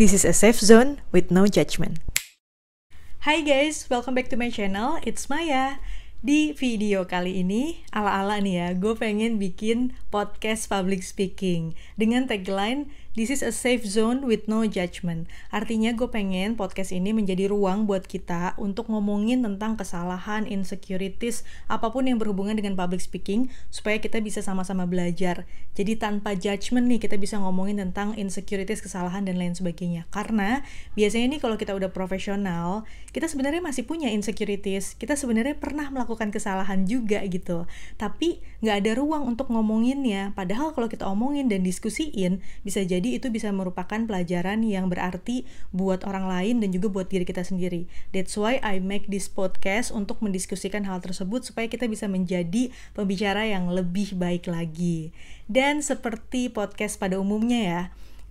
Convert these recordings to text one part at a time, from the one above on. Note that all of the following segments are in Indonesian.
This is a safe zone with no judgment. Hi guys, welcome back to my channel. It's Maya. Di video kali ini, ala-ala nih ya, gue pengen bikin podcast public speaking dengan tagline, This is a safe zone with no judgment. Artinya gue pengen podcast ini menjadi ruang buat kita untuk ngomongin tentang kesalahan, insecurities, apapun yang berhubungan dengan public speaking, supaya kita bisa sama-sama belajar. Jadi tanpa judgment nih, kita bisa ngomongin tentang insecurities, kesalahan, dan lain sebagainya. Karena biasanya nih kalau kita udah profesional, kita sebenarnya masih punya insecurities, kita sebenarnya pernah melakukan kesalahan juga gitu, tapi nggak ada ruang untuk ngomonginnya. Padahal kalau kita omongin dan diskusiin, bisa jadi itu bisa merupakan pelajaran yang berarti buat orang lain dan juga buat diri kita sendiri. That's why I make this podcast untuk mendiskusikan hal tersebut supaya kita bisa menjadi pembicara yang lebih baik lagi. Dan seperti podcast pada umumnya ya,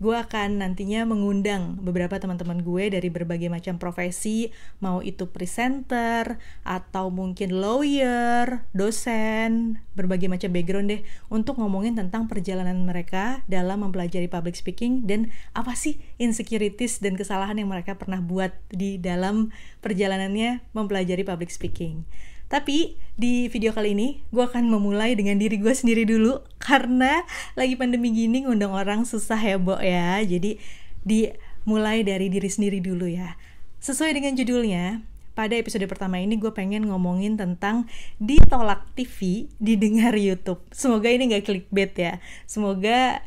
gue akan nantinya mengundang beberapa teman-teman gue dari berbagai macam profesi, mau itu presenter, atau mungkin lawyer, dosen, berbagai macam background deh, untuk ngomongin tentang perjalanan mereka dalam mempelajari public speaking dan apa sih insecurities dan kesalahan yang mereka pernah buat di dalam perjalanannya mempelajari public speaking. Tapi di video kali ini gue akan memulai dengan diri gue sendiri dulu, karena lagi pandemi gini ngundang orang susah ya Bo ya. Jadi dimulai dari diri sendiri dulu ya. Sesuai dengan judulnya, pada episode pertama ini gue pengen ngomongin tentang ditolak TV, didengar YouTube. Semoga ini gak clickbait ya. Semoga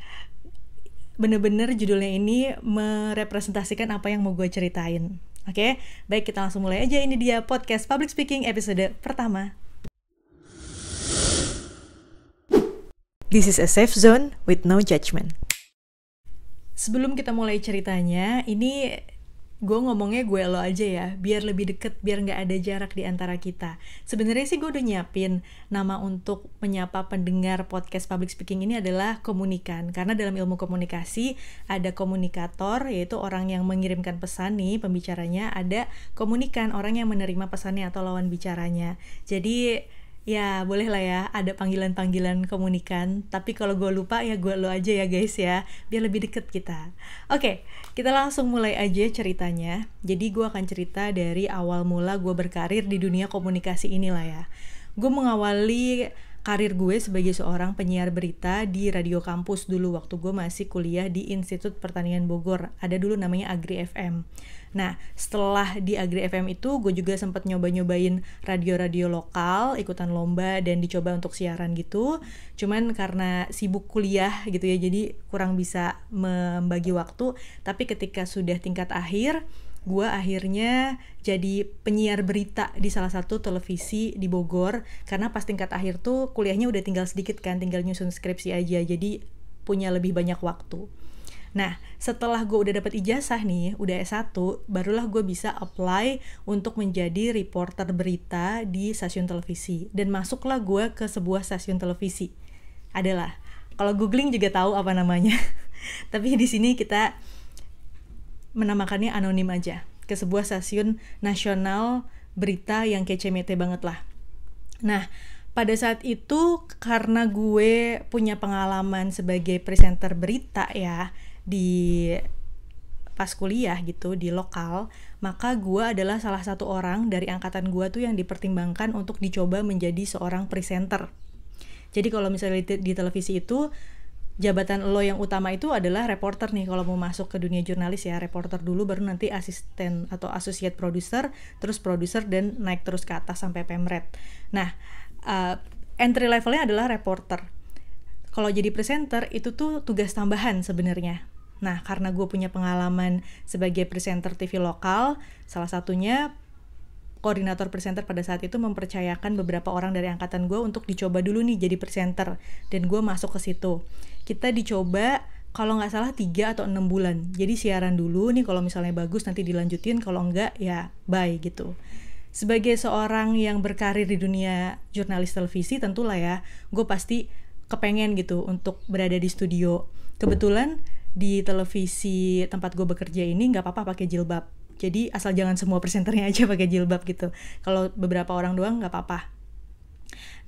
bener-bener judulnya ini merepresentasikan apa yang mau gue ceritain. Oke, baik, kita langsung mulai aja. Ini dia podcast public speaking episode pertama. This is a safe zone with no judgment. Sebelum kita mulai ceritanya, ini gue ngomongnya gue lo aja ya, biar lebih deket, biar nggak ada jarak di antara kita. Sebenarnya sih gue udah nyiapin nama untuk menyapa pendengar podcast public speaking ini adalah komunikan, karena dalam ilmu komunikasi ada komunikator, yaitu orang yang mengirimkan pesan nih, pembicaranya, ada komunikan, orang yang menerima pesannya atau lawan bicaranya. Jadi ya boleh lah ya ada panggilan-panggilan komunikan, tapi kalau gue lupa ya gue lo aja ya guys ya, biar lebih deket kita. Oke, kita langsung mulai aja ceritanya. Jadi gue akan cerita dari awal mula gue berkarir di dunia komunikasi inilah ya. Gue mengawali karir gue sebagai seorang penyiar berita di radio kampus dulu waktu gue masih kuliah di Institut Pertanian Bogor. Ada dulu namanya Agri FM. Nah, setelah di Agri FM itu gue juga sempat nyoba-nyobain radio-radio lokal, ikutan lomba dan dicoba untuk siaran gitu. Cuman karena sibuk kuliah gitu ya, jadi kurang bisa membagi waktu. Tapi ketika sudah tingkat akhir, gue akhirnya jadi penyiar berita di salah satu televisi di Bogor. Karena pas tingkat akhir tuh kuliahnya udah tinggal sedikit kan, tinggal nyusun skripsi aja, jadi punya lebih banyak waktu. Nah, setelah gue udah dapet ijazah nih, udah S1, barulah gue bisa apply untuk menjadi reporter berita di stasiun televisi. Dan masuklah gue ke sebuah stasiun televisi. Adalah, kalau googling juga tahu apa namanya. Tapi di sini kita menamakannya anonim aja. Ke sebuah stasiun nasional berita yang kece-mete banget lah. Nah, pada saat itu karena gue punya pengalaman sebagai presenter berita ya, di pas kuliah gitu di lokal, maka gue adalah salah satu orang dari angkatan gue tuh yang dipertimbangkan untuk dicoba menjadi seorang presenter. Jadi kalau misalnya di televisi itu jabatan lo yang utama itu adalah reporter nih. Kalau mau masuk ke dunia jurnalis ya reporter dulu, baru nanti asisten atau associate producer, terus producer, dan naik terus ke atas sampai pemret. Nah, entry levelnya adalah reporter. Kalau jadi presenter itu tuh tugas tambahan sebenarnya. Nah, karena gue punya pengalaman sebagai presenter TV lokal, salah satunya koordinator presenter pada saat itu mempercayakan beberapa orang dari angkatan gue untuk dicoba dulu nih jadi presenter, dan gue masuk ke situ. Kita dicoba kalau nggak salah 3 atau 6 bulan. Jadi siaran dulu nih, kalau misalnya bagus nanti dilanjutin, kalau enggak ya bye gitu. Sebagai seorang yang berkarir di dunia jurnalis televisi, tentulah ya gue pasti kepengen gitu untuk berada di studio. Kebetulan di televisi tempat gue bekerja ini nggak apa-apa pakai jilbab. Jadi asal jangan semua presenternya aja pakai jilbab gitu. Kalau beberapa orang doang nggak apa-apa.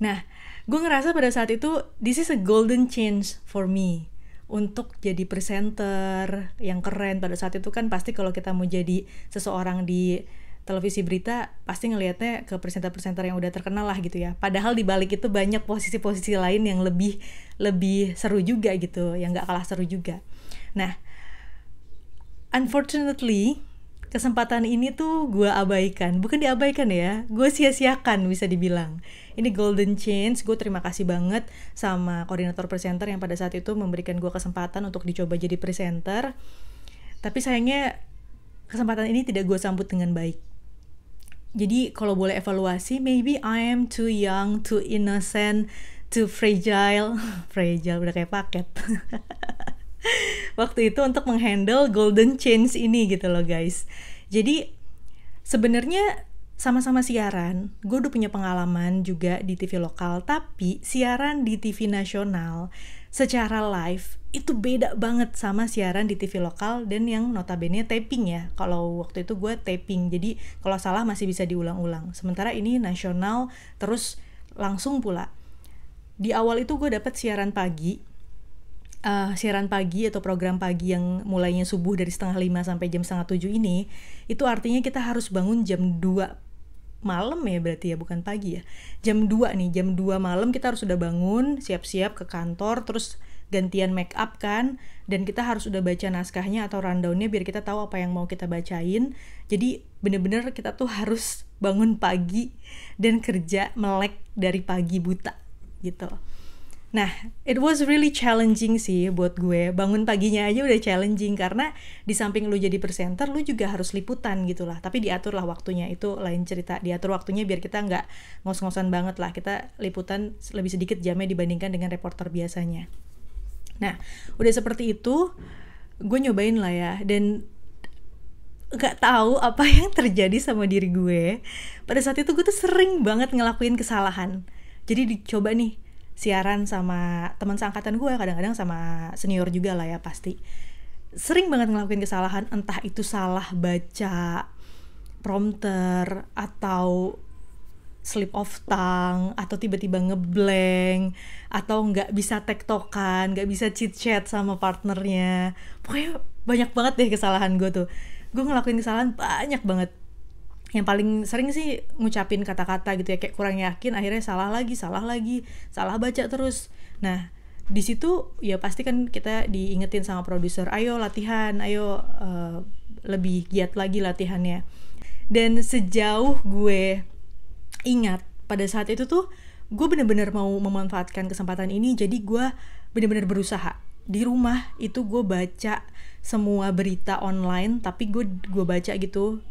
Nah, gue ngerasa pada saat itu this is a golden chance for me untuk jadi presenter yang keren. Pada saat itu kan pasti kalau kita mau jadi seseorang di televisi berita pasti ngelihatnya ke presenter-presenter yang udah terkenal lah gitu ya. Padahal di balik itu banyak posisi-posisi lain yang lebih seru juga gitu, yang nggak kalah seru juga. Nah, unfortunately kesempatan ini tuh gue abaikan. Bukan diabaikan ya, gue sia-siakan bisa dibilang. Ini golden chance. Gue terima kasih banget sama koordinator presenter yang pada saat itu memberikan gue kesempatan untuk dicoba jadi presenter. Tapi sayangnya kesempatan ini tidak gue sambut dengan baik. Jadi kalau boleh evaluasi, maybe I am too young, too innocent, too fragile. Fragile udah kayak paket. Waktu itu untuk menghandle golden chance ini gitu loh guys. Jadi sebenarnya sama-sama siaran, gue udah punya pengalaman juga di TV lokal, tapi siaran di TV nasional secara live itu beda banget sama siaran di TV lokal dan yang notabene taping ya. Kalau waktu itu gue taping, jadi kalau salah masih bisa diulang-ulang. Sementara ini nasional terus langsung pula. Di awal itu gue dapet siaran pagi atau program pagi yang mulainya subuh dari 6:30 sampai jam 6:30 ini, itu artinya kita harus bangun jam 2 malam ya berarti ya, bukan pagi ya. Jam 2 malam kita harus sudah bangun, siap-siap ke kantor, terus gantian make up kan, dan kita harus udah baca naskahnya atau rundownnya biar kita tahu apa yang mau kita bacain. Jadi bener-bener kita tuh harus bangun pagi dan kerja melek dari pagi buta gitu. Nah, it was really challenging sih buat gue. Bangun paginya aja udah challenging karena di samping lu jadi presenter, lu juga harus liputan gitu lah. Tapi diatur lah waktunya, itu lain cerita. Diatur waktunya biar kita nggak ngos-ngosan banget lah. Kita liputan lebih sedikit jamnya dibandingkan dengan reporter biasanya. Nah, udah seperti itu, gue nyobain lah ya. Dan nggak tahu apa yang terjadi sama diri gue. Pada saat itu gue tuh sering banget ngelakuin kesalahan. Jadi dicoba nih, siaran sama teman seangkatan gue, kadang-kadang sama senior juga lah ya pasti. Sering banget ngelakuin kesalahan, entah itu salah baca prompter, atau slip of tongue, atau tiba-tiba ngeblank, atau nggak bisa tektokan, nggak bisa chit-chat sama partnernya. Pokoknya banyak banget deh kesalahan gue tuh. Gue ngelakuin kesalahan banyak banget. Yang paling sering sih ngucapin kata-kata gitu ya, kayak kurang yakin, akhirnya salah lagi, salah baca terus. Nah, di situ ya pasti kan kita diingetin sama produser, ayo latihan, ayo lebih giat lagi latihannya. Dan sejauh gue ingat, pada saat itu tuh gue bener-bener mau memanfaatkan kesempatan ini, jadi gue bener-bener berusaha. Di rumah itu gue baca semua berita online, tapi gue baca gitu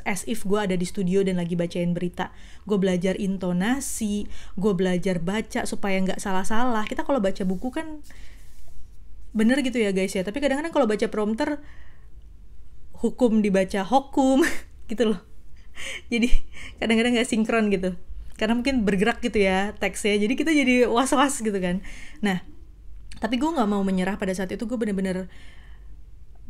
as if gue ada di studio dan lagi bacain berita. Gue belajar intonasi, gue belajar baca supaya nggak salah-salah. Kita kalau baca buku kan bener gitu ya guys ya, tapi kadang-kadang kalau baca prompter hukum dibaca hokum gitu loh. Jadi kadang-kadang nggak sinkron gitu, karena mungkin bergerak gitu ya teksnya, jadi kita jadi was-was gitu kan. Nah, tapi gue nggak mau menyerah. Pada saat itu gue bener-bener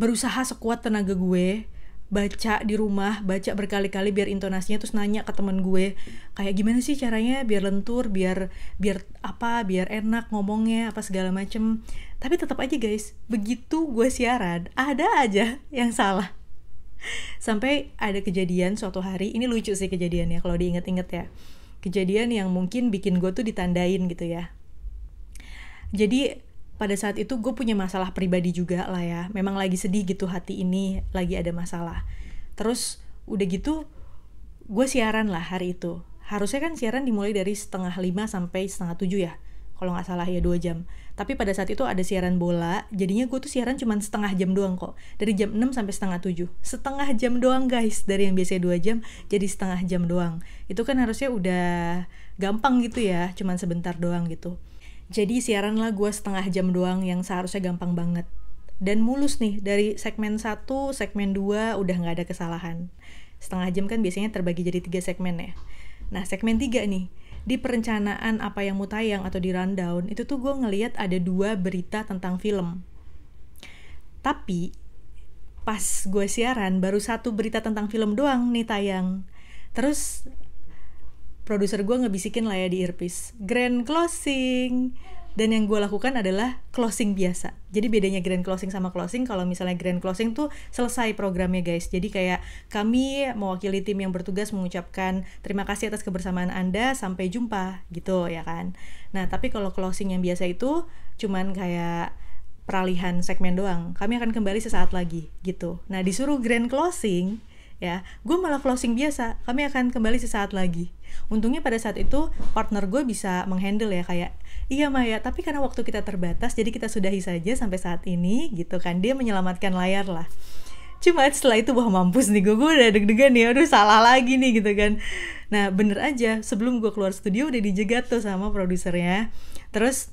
berusaha sekuat tenaga gue, baca di rumah, baca berkali-kali biar intonasinya, terus nanya ke teman gue kayak gimana sih caranya biar lentur, biar enak ngomongnya apa segala macem. Tapi tetap aja guys, begitu gue siaran ada aja yang salah. Sampai ada kejadian suatu hari, ini lucu sih kejadiannya kalau diinget-inget ya, kejadian yang mungkin bikin gue tuh ditandain gitu ya. Jadi pada saat itu gue punya masalah pribadi juga lah ya, memang lagi sedih gitu, hati ini lagi ada masalah. Terus udah gitu gue siaran lah hari itu. Harusnya kan siaran dimulai dari 6:30 sampai 6:30 ya, kalau nggak salah ya, 2 jam. Tapi pada saat itu ada siaran bola, jadinya gue tuh siaran cuma setengah jam doang kok, dari jam 6 sampai 6:30. Setengah jam doang guys, dari yang biasanya 2 jam jadi setengah jam doang. Itu kan harusnya udah gampang gitu ya, cuma sebentar doang gitu. Jadi siaran lah gue setengah jam doang yang seharusnya gampang banget. Dan mulus nih, dari segmen 1, segmen 2 udah gak ada kesalahan. Setengah jam kan biasanya terbagi jadi 3 segmen ya. Nah segmen 3 nih, di perencanaan apa yang mau tayang atau di rundown, itu tuh gue ngelihat ada 2 berita tentang film. Tapi pas gue siaran baru 1 berita tentang film doang nih tayang. Terus produser gue ngebisikin lah ya di earpiece, grand closing, Dan yang gue lakukan adalah closing biasa. Jadi bedanya grand closing sama closing, kalau misalnya grand closing tuh selesai programnya guys. Jadi kayak kami mewakili tim yang bertugas mengucapkan terima kasih atas kebersamaan Anda, sampai jumpa gitu ya kan. Nah tapi kalau closing yang biasa itu cuman kayak peralihan segmen doang. Kami akan kembali sesaat lagi gitu. Nah disuruh grand closing ya, gue malah closing biasa, kami akan kembali sesaat lagi. Untungnya pada saat itu partner gue bisa menghandle ya, kayak iya Maya, tapi karena waktu kita terbatas jadi kita sudahi saja sampai saat ini gitu kan. Dia menyelamatkan layar lah. Cuma setelah itu wah mampus nih, gue udah deg-degan nih, aduh salah lagi nih gitu kan. Nah bener aja, sebelum gue keluar studio udah dijegat tuh sama produsernya. Terus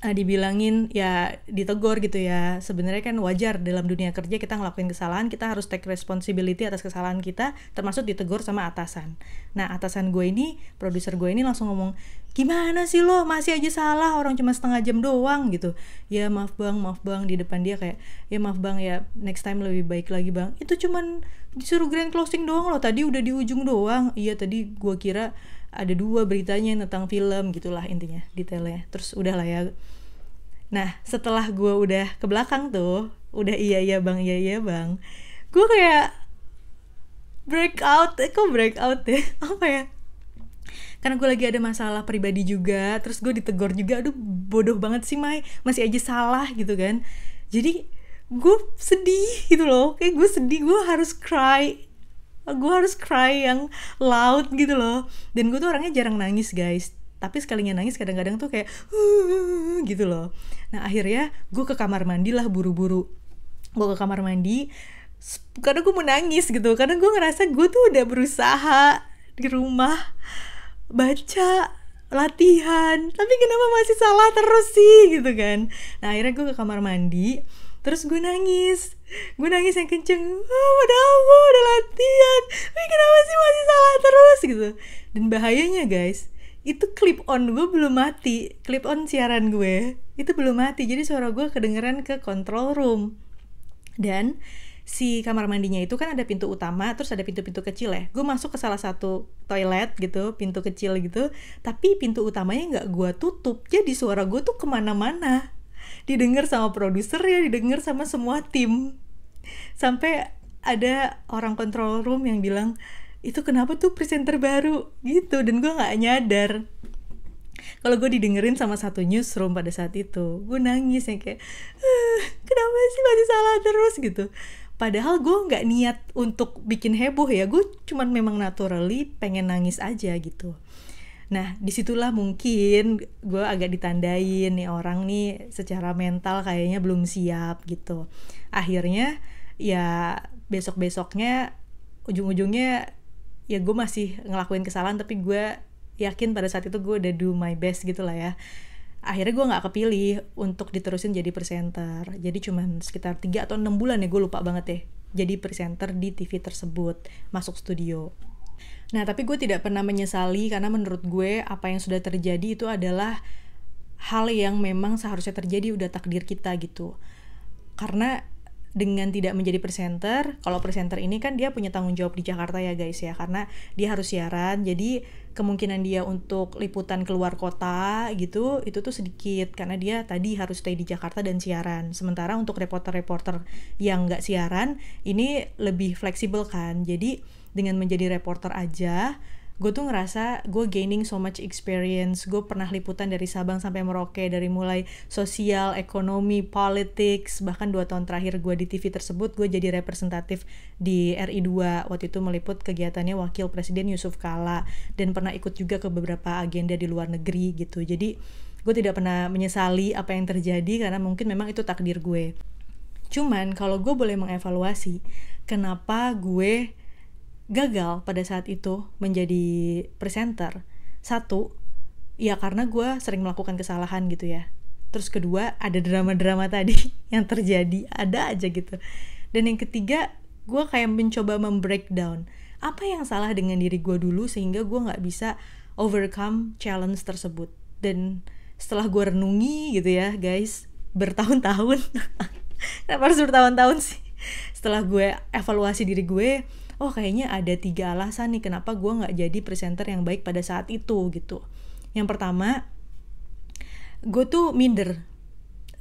dibilangin ya, ditegur gitu ya, sebenarnya kan wajar dalam dunia kerja kita ngelakuin kesalahan, kita harus take responsibility atas kesalahan kita, termasuk ditegur sama atasan. Nah atasan gue ini, produser gue ini langsung ngomong, gimana sih lo masih aja salah, orang cuma setengah jam doang gitu. Ya maaf bang, di depan dia kayak ya maaf bang ya, next time lebih baik lagi bang, itu cuman disuruh grand closing doang loh, tadi udah di ujung doang. Iya tadi gue kira ada 2 beritanya tentang film gitulah intinya detailnya. Terus udahlah ya. Nah setelah gue udah ke belakang tuh, udah iya bang, gue kayak breakout ya apa ya, karena gue lagi ada masalah pribadi juga. Terus gue ditegur juga, aduh bodoh banget sih Mai, masih aja salah gitu kan. Jadi gue sedih gitu loh, kayak gue sedih, gue harus cry yang loud gitu loh. Dan gue tuh orangnya jarang nangis guys, tapi sekalinya nangis kadang-kadang tuh kayak gitu loh. Nah akhirnya gue ke kamar mandi lah, buru-buru gue ke kamar mandi karena gue mau nangis gitu, karena gue ngerasa gue tuh udah berusaha di rumah baca, latihan, tapi kenapa masih salah terus sih gitu kan. Nah akhirnya gue ke kamar mandi, terus gue nangis yang kenceng, padahal gue udah latihan, tapi kenapa sih masih salah terus gitu. Dan bahayanya guys, itu clip on gue belum mati, clip on siaran gue itu belum mati, jadi suara gue kedengeran ke control room. Dan si kamar mandinya itu kan ada pintu utama, terus ada pintu-pintu kecil ya. Gue masuk ke salah satu toilet gitu, pintu kecil gitu, tapi pintu utamanya nggak gue tutup, jadi suara gue tuh kemana-mana, didengar sama produser ya, didengar sama semua tim. Sampai ada orang control room yang bilang, itu kenapa tuh presenter baru gitu. Dan gue nggak nyadar kalau gue didengerin sama satu newsroom pada saat itu. Gue nangis yang kayak kenapa sih masih salah terus gitu. Padahal gue nggak niat untuk bikin heboh ya, gue cuman memang naturally pengen nangis aja gitu. Nah disitulah mungkin gue agak ditandain nih, orang nih secara mental kayaknya belum siap gitu. Akhirnya ya besok-besoknya ujung-ujungnya ya gue masih ngelakuin kesalahan, tapi gue yakin pada saat itu gue udah do my best gitu lah ya. Akhirnya gue gak kepilih untuk diterusin jadi presenter. Jadi cuman sekitar 3 atau 6 bulan ya, gue lupa banget ya, jadi presenter di TV tersebut, masuk studio. Nah tapi gue tidak pernah menyesali, karena menurut gue apa yang sudah terjadi itu adalah hal yang memang seharusnya terjadi, udah takdir kita gitu. Karena dengan tidak menjadi presenter, kalau presenter ini kan dia punya tanggung jawab di Jakarta ya guys ya, karena dia harus siaran, jadi kemungkinan dia untuk liputan keluar kota gitu itu tuh sedikit, karena dia tadi harus stay di Jakarta dan siaran. Sementara untuk reporter-reporter yang nggak siaran ini lebih fleksibel kan, jadi dengan menjadi reporter aja gue tuh ngerasa gue gaining so much experience. Gue pernah liputan dari Sabang sampai Merauke, dari mulai sosial, ekonomi, politics, bahkan 2 tahun terakhir gue di TV tersebut gue jadi representatif di RI 2. Waktu itu meliput kegiatannya Wakil Presiden Yusuf Kala, dan pernah ikut juga ke beberapa agenda di luar negeri gitu. Jadi gue tidak pernah menyesali apa yang terjadi, karena mungkin memang itu takdir gue. Cuman kalau gue boleh mengevaluasi kenapa gue gagal pada saat itu menjadi presenter, 1, ya karena gue sering melakukan kesalahan gitu ya. Terus kedua, ada drama-drama tadi yang terjadi, ada aja gitu. Dan yang ketiga, gue kayak mencoba membreakdown apa yang salah dengan diri gue dulu sehingga gue gak bisa overcome challenge tersebut. Dan setelah gue renungi gitu ya guys, bertahun-tahun kenapa harus bertahun-tahun sih, setelah gue evaluasi diri gue, oh kayaknya ada 3 alasan nih kenapa gue gak jadi presenter yang baik pada saat itu gitu. Yang pertama, gue tuh minder,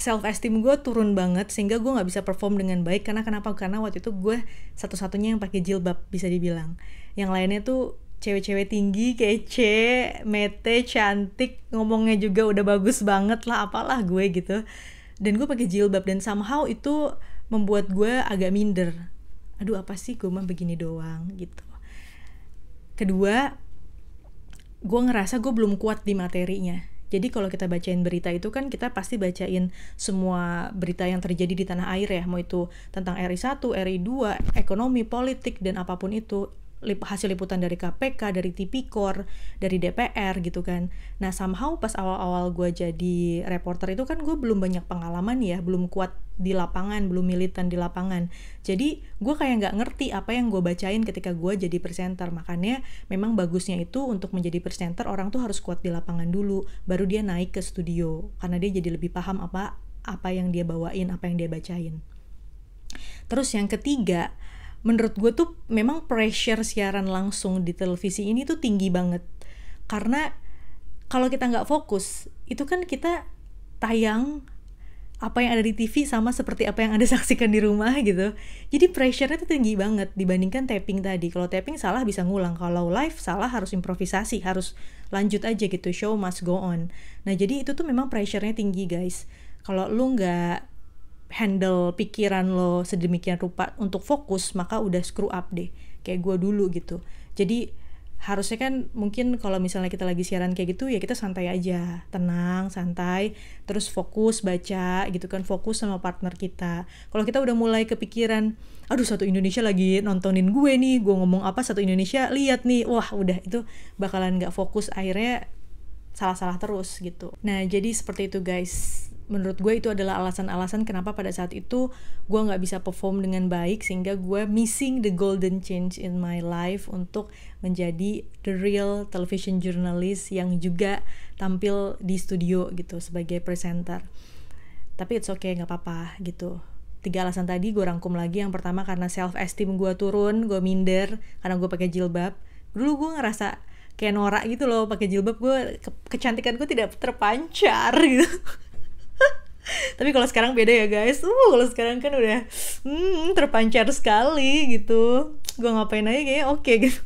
self esteem gue turun banget sehingga gue nggak bisa perform dengan baik. Karena waktu itu gue satu-satunya yang pakai jilbab bisa dibilang. Yang lainnya tuh cewek-cewek tinggi, kece, mete, cantik, ngomongnya juga udah bagus banget lah, apalah gue gitu. Dan gue pakai jilbab dan somehow itu membuat gue agak minder. Aduh, apa sih, gue mah begini doang gitu. Kedua, gue ngerasa gue belum kuat di materinya. Jadi kalau kita bacain berita itu kan kita pasti bacain semua berita yang terjadi di tanah air ya, mau itu tentang RI1, RI2, ekonomi, politik, dan apapun itu, hasil liputan dari KPK, dari Tipikor, dari DPR gitu kan. Nah somehow pas awal-awal gue jadi reporter itu kan gue belum banyak pengalaman ya, belum kuat di lapangan, belum militan di lapangan. Jadi gue kayak nggak ngerti apa yang gue bacain ketika gue jadi presenter. Makanya memang bagusnya itu untuk menjadi presenter orang tuh harus kuat di lapangan dulu, baru dia naik ke studio, karena dia jadi lebih paham apa yang dia bawain, apa yang dia bacain. Terus yang ketiga, menurut gue tuh memang pressure siaran langsung di televisi ini tuh tinggi banget. Karena kalau kita nggak fokus, itu kan kita tayang apa yang ada di TV sama seperti apa yang Anda saksikan di rumah gitu. Jadi pressure-nya tuh tinggi banget dibandingkan taping tadi. Kalau taping salah bisa ngulang, kalau live salah harus improvisasi, harus lanjut aja gitu, show must go on. Nah jadi itu tuh memang pressure-nya tinggi guys. Kalau lu nggak handle pikiran lo sedemikian rupa untuk fokus, maka udah screw up deh, kayak gue dulu gitu. Jadi harusnya kan mungkin kalau misalnya kita lagi siaran kayak gitu ya kita santai aja, tenang, santai, terus fokus baca gitu kan, fokus sama partner kita. Kalau kita udah mulai kepikiran, aduh satu Indonesia lagi nontonin gue nih, gue ngomong apa satu Indonesia lihat nih, wah udah itu bakalan gak fokus, akhirnya salah-salah terus gitu. Nah jadi seperti itu guys. Menurut gue itu adalah alasan-alasan kenapa pada saat itu gue gak bisa perform dengan baik, sehingga gue missing the golden chance in my life untuk menjadi the real television journalist yang juga tampil di studio gitu sebagai presenter. Tapi it's okay, gak apa-apa gitu. 3 alasan tadi gue rangkum lagi. Yang pertama karena self esteem gue turun, gue minder karena gue pakai jilbab. Dulu gue ngerasa kayak norak gitu loh pakai jilbab, gue kecantikan gue tidak terpancar gitu. Tapi kalau sekarang beda ya guys. Kalau sekarang kan udah terpancar sekali gitu. Gue ngapain aja kayaknya oke gitu.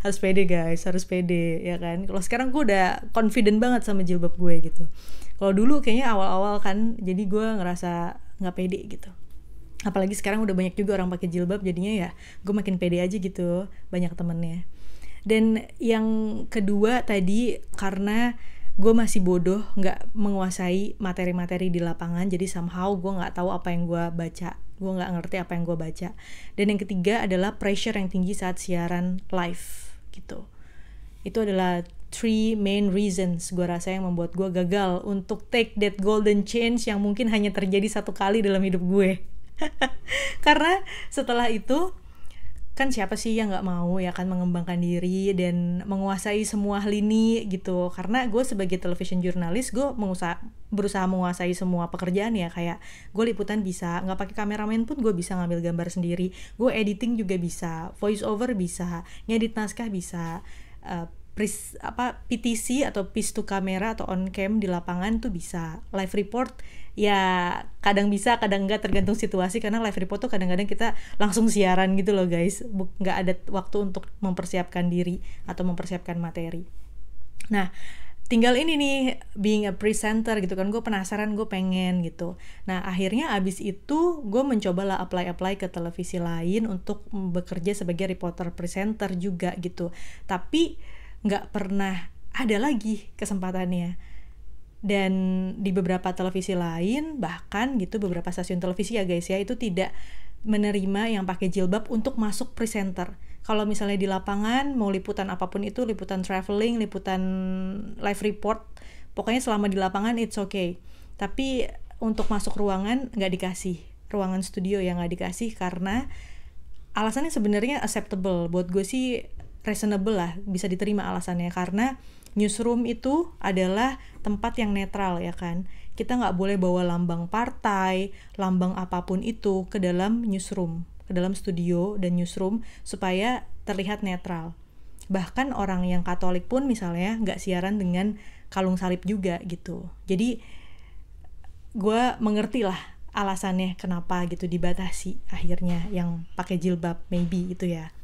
Harus pede guys, harus pede ya kan. Kalau sekarang gue udah confident banget sama jilbab gue gitu. Kalau dulu kayaknya awal-awal kan, jadi gue ngerasa nggak pede gitu. Apalagi sekarang udah banyak juga orang pakai jilbab, jadinya ya gue makin pede aja gitu, banyak temennya. Dan yang kedua tadi karena gue masih bodoh, nggak menguasai materi-materi di lapangan, jadi somehow gue nggak tahu apa yang gue baca, gue nggak ngerti apa yang gue baca. Dan yang ketiga adalah pressure yang tinggi saat siaran live gitu. Itu adalah 3 main reasons gue rasa yang membuat gue gagal untuk take that golden chance yang mungkin hanya terjadi 1 kali dalam hidup gue. Karena setelah itu kan siapa sih yang nggak mau ya kan mengembangkan diri dan menguasai semua lini gitu. Karena gue sebagai television journalist, gue berusaha menguasai semua pekerjaan ya, kayak gue liputan bisa, nggak pakai kameramen pun gue bisa ngambil gambar sendiri, gue editing juga bisa, voice over bisa, ngedit naskah bisa, PTC atau piece to camera atau on cam di lapangan tuh bisa, live report ya kadang bisa kadang enggak tergantung situasi, karena live report tuh kadang-kadang kita langsung siaran gitu loh guys, nggak ada waktu untuk mempersiapkan diri atau mempersiapkan materi. Nah tinggal ini nih, being a presenter gitu kan, gue penasaran, gue pengen gitu. Nah akhirnya abis itu gue mencoba lah apply ke televisi lain untuk bekerja sebagai reporter presenter juga gitu, tapi nggak pernah ada lagi kesempatannya. Dan di beberapa televisi lain, bahkan gitu beberapa stasiun televisi ya guys ya, itu tidak menerima yang pakai jilbab untuk masuk presenter. Kalau misalnya di lapangan mau liputan apapun itu, liputan traveling, liputan live report, pokoknya selama di lapangan it's okay. Tapi untuk masuk ruangan nggak dikasih, ruangan studio yang nggak dikasih, karena alasannya sebenarnya acceptable buat gue sih, reasonable lah, bisa diterima alasannya, karena newsroom itu adalah tempat yang netral ya kan. Kita nggak boleh bawa lambang partai, lambang apapun itu ke dalam newsroom, ke dalam studio dan newsroom, supaya terlihat netral. Bahkan orang yang Katolik pun misalnya nggak siaran dengan kalung salib juga gitu. Jadi gue mengerti lah alasannya kenapa gitu dibatasi akhirnya yang pakai jilbab, maybe gitu ya.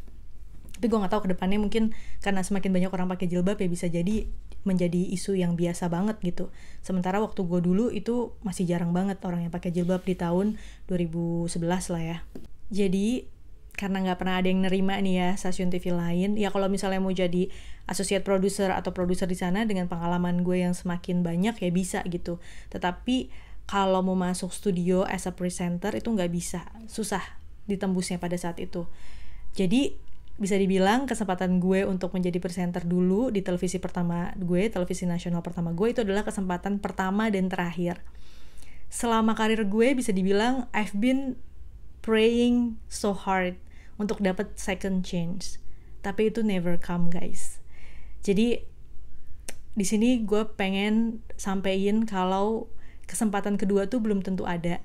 Tapi gue nggak tahu kedepannya, mungkin karena semakin banyak orang pakai jilbab ya bisa jadi menjadi isu yang biasa banget gitu. Sementara waktu gue dulu itu masih jarang banget orang yang pakai jilbab di tahun 2011 lah ya. Jadi karena nggak pernah ada yang nerima nih ya stasiun TV lain, ya kalau misalnya mau jadi associate producer atau produser di sana dengan pengalaman gue yang semakin banyak ya bisa gitu. Tetapi kalau mau masuk studio as a presenter itu nggak bisa, susah ditembusnya pada saat itu. Jadi bisa dibilang kesempatan gue untuk menjadi presenter dulu di televisi pertama gue, televisi nasional pertama gue, itu adalah kesempatan pertama dan terakhir. Selama karir gue bisa dibilang I've been praying so hard untuk dapat second chance, tapi itu never come guys. Jadi di sini gue pengen sampein kalau kesempatan kedua tuh belum tentu ada.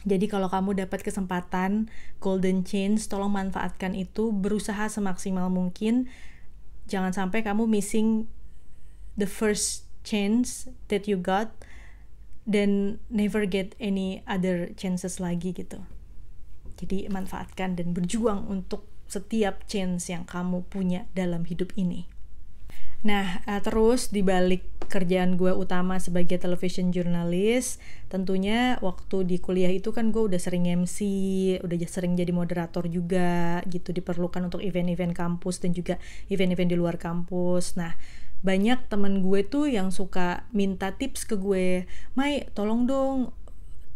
Jadi kalau kamu dapat kesempatan golden chance, tolong manfaatkan itu, berusaha semaksimal mungkin. Jangan sampai kamu missing the first chance that you got dan never get any other chances lagi gitu. Jadi manfaatkan dan berjuang untuk setiap chance yang kamu punya dalam hidup ini. Nah, terus dibalik kerjaan gue utama sebagai television journalist, tentunya waktu di kuliah itu kan gue udah sering MC, udah sering jadi moderator juga gitu, diperlukan untuk event-event kampus dan juga event-event di luar kampus. Nah, banyak temen gue tuh yang suka minta tips ke gue, Mai tolong dong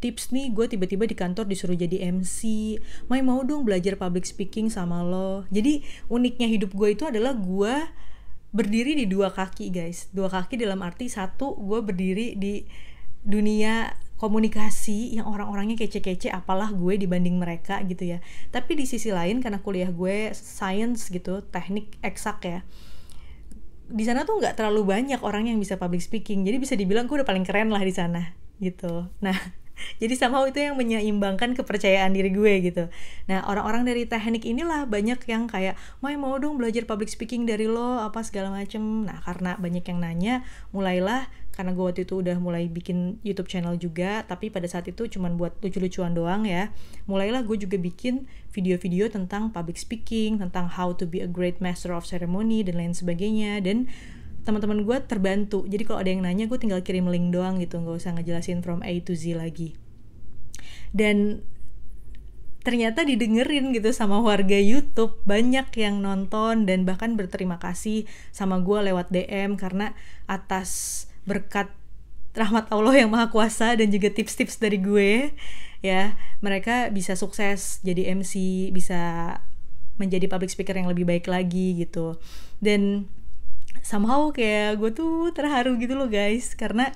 tips nih, gue tiba-tiba di kantor disuruh jadi MC, Mai mau dong belajar public speaking sama lo. Jadi uniknya hidup gue itu adalah gue berdiri di dua kaki guys. Dua kaki dalam arti, satu, gue berdiri di dunia komunikasi yang orang-orangnya kece-kece apalah gue dibanding mereka gitu ya. Tapi di sisi lain karena kuliah gue science gitu, teknik eksak ya, di sana tuh nggak terlalu banyak orang yang bisa public speaking. Jadi bisa dibilang gue udah paling keren lah di sana gitu. Nah, jadi somehow itu yang menyeimbangkan kepercayaan diri gue gitu. Nah, orang-orang dari teknik inilah banyak yang kayak, Mai mau dong belajar public speaking dari lo, apa segala macem. Nah, karena banyak yang nanya, mulailah, karena gue waktu itu udah mulai bikin YouTube channel juga, tapi pada saat itu cuman buat lucu-lucuan doang ya. Mulailah gue juga bikin video-video tentang public speaking, tentang how to be a great master of ceremony, dan lain sebagainya. Dan teman-teman gue terbantu. Jadi kalau ada yang nanya, gue tinggal kirim link doang gitu, nggak usah ngejelasin from A to Z lagi. Dan ternyata didengerin gitu sama warga YouTube, banyak yang nonton dan bahkan berterima kasih sama gue lewat DM karena atas berkat rahmat Allah yang Maha Kuasa dan juga tips-tips dari gue ya, mereka bisa sukses jadi MC, bisa menjadi public speaker yang lebih baik lagi gitu. Dan somehow kayak gue tuh terharu gitu loh guys, karena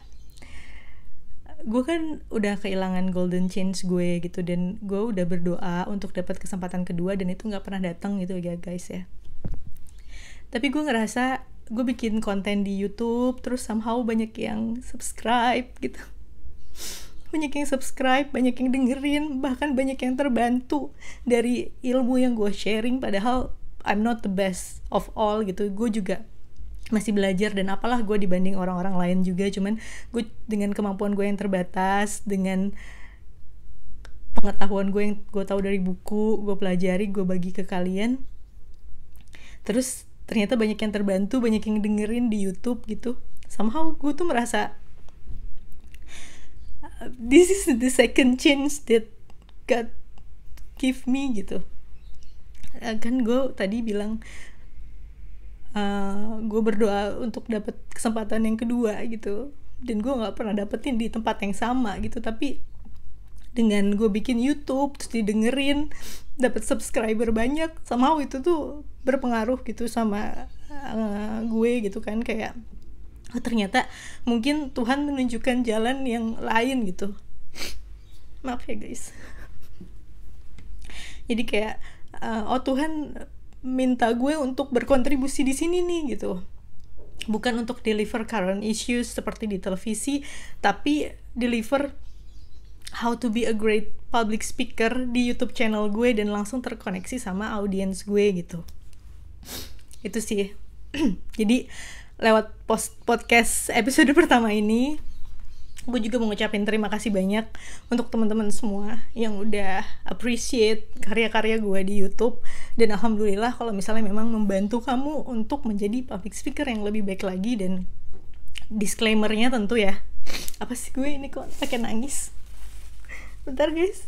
gue kan udah kehilangan golden chance gue gitu, dan gue udah berdoa untuk dapat kesempatan kedua dan itu nggak pernah datang gitu ya guys ya. Tapi gue ngerasa gue bikin konten di YouTube terus somehow banyak yang subscribe gitu, banyak yang subscribe, banyak yang dengerin, bahkan banyak yang terbantu dari ilmu yang gue sharing. Padahal I'm not the best of all gitu, gue juga masih belajar dan apalah gue dibanding orang-orang lain juga. Cuman gue dengan kemampuan gue yang terbatas, dengan pengetahuan gue yang gue tahu dari buku, gue pelajari, gue bagi ke kalian. Terus ternyata banyak yang terbantu, banyak yang dengerin di YouTube gitu. Somehow gue tuh merasa this is the second chance that God give me gitu. Kan gue tadi bilang gue berdoa untuk dapat kesempatan yang kedua gitu, dan gue nggak pernah dapetin di tempat yang sama gitu. Tapi dengan gue bikin YouTube terus didengerin, dapat subscriber banyak, somehow itu tuh berpengaruh gitu sama gue gitu kan, kayak ternyata mungkin Tuhan menunjukkan jalan yang lain gitu. Maaf ya guys. Jadi kayak Tuhan minta gue untuk berkontribusi di sini nih gitu, bukan untuk deliver current issues seperti di televisi, tapi deliver how to be a great public speaker di YouTube channel gue dan langsung terkoneksi sama audiens gue gitu. Itu sih. Jadi lewat podcast episode pertama ini. Gue juga mau ngucapin terima kasih banyak untuk teman-teman semua yang udah appreciate karya-karya gue di YouTube. Dan alhamdulillah kalau misalnya memang membantu kamu untuk menjadi public speaker yang lebih baik lagi. Dan disclaimer-nya tentu ya, apa sih gue ini kok pakai nangis? Bentar guys.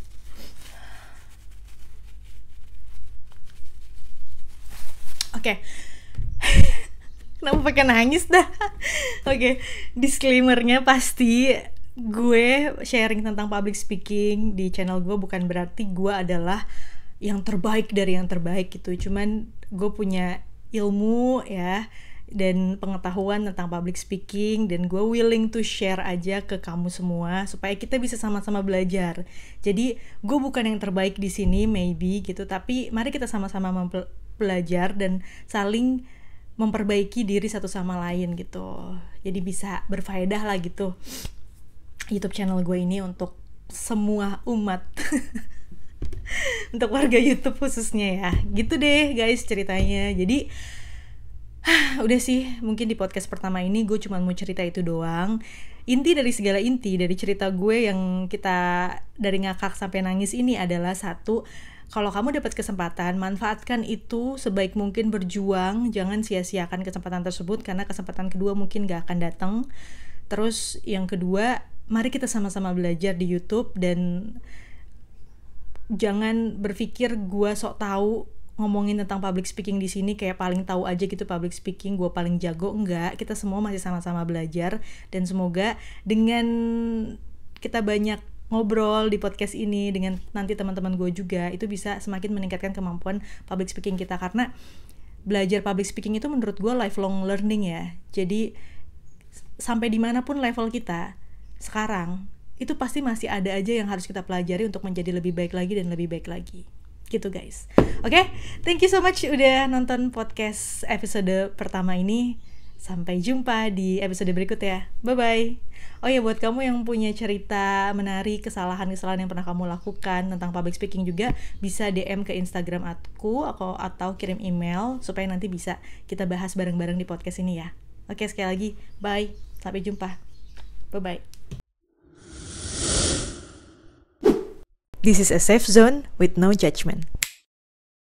Oke. Kenapa pakai nangis dah? Oke, disclaimer-nya pasti gue sharing tentang public speaking di channel gue bukan berarti gue adalah yang terbaik dari yang terbaik gitu. Cuman gue punya ilmu ya dan pengetahuan tentang public speaking, dan gue willing to share aja ke kamu semua supaya kita bisa sama-sama belajar. Jadi gue bukan yang terbaik di sini maybe gitu, tapi mari kita sama-sama belajar dan saling memperbaiki diri satu sama lain gitu. Jadi bisa berfaedah lah gitu YouTube channel gue ini untuk semua umat. Untuk warga YouTube khususnya ya. Gitu deh guys ceritanya. Jadi udah sih, mungkin di podcast pertama ini gue cuma mau cerita itu doang. Inti dari segala inti dari cerita gue yang kita dari ngakak sampai nangis ini adalah satu, kalau kamu dapat kesempatan, manfaatkan itu sebaik mungkin, berjuang, jangan sia-siakan kesempatan tersebut karena kesempatan kedua mungkin gak akan datang. Terus yang kedua, mari kita sama-sama belajar di YouTube dan jangan berpikir gue sok tahu ngomongin tentang public speaking di sini kayak paling tahu aja gitu public speaking, gue paling jago. Enggak, kita semua masih sama-sama belajar dan semoga dengan kita banyak ngobrol di podcast ini dengan nanti teman-teman gue juga, itu bisa semakin meningkatkan kemampuan public speaking kita, karena belajar public speaking itu menurut gue lifelong learning ya. Jadi sampai dimanapun level kita sekarang, itu pasti masih ada aja yang harus kita pelajari untuk menjadi lebih baik lagi dan lebih baik lagi gitu guys. Oke, thank you so much udah nonton podcast episode pertama ini. Sampai jumpa di episode berikutnya. Bye-bye. Oh ya, buat kamu yang punya cerita menarik, kesalahan-kesalahan yang pernah kamu lakukan tentang public speaking juga, bisa DM ke Instagram aku atau kirim email supaya nanti bisa kita bahas bareng-bareng di podcast ini ya. Oke, sekali lagi, bye. Sampai jumpa. Bye-bye. This is a safe zone with no judgment.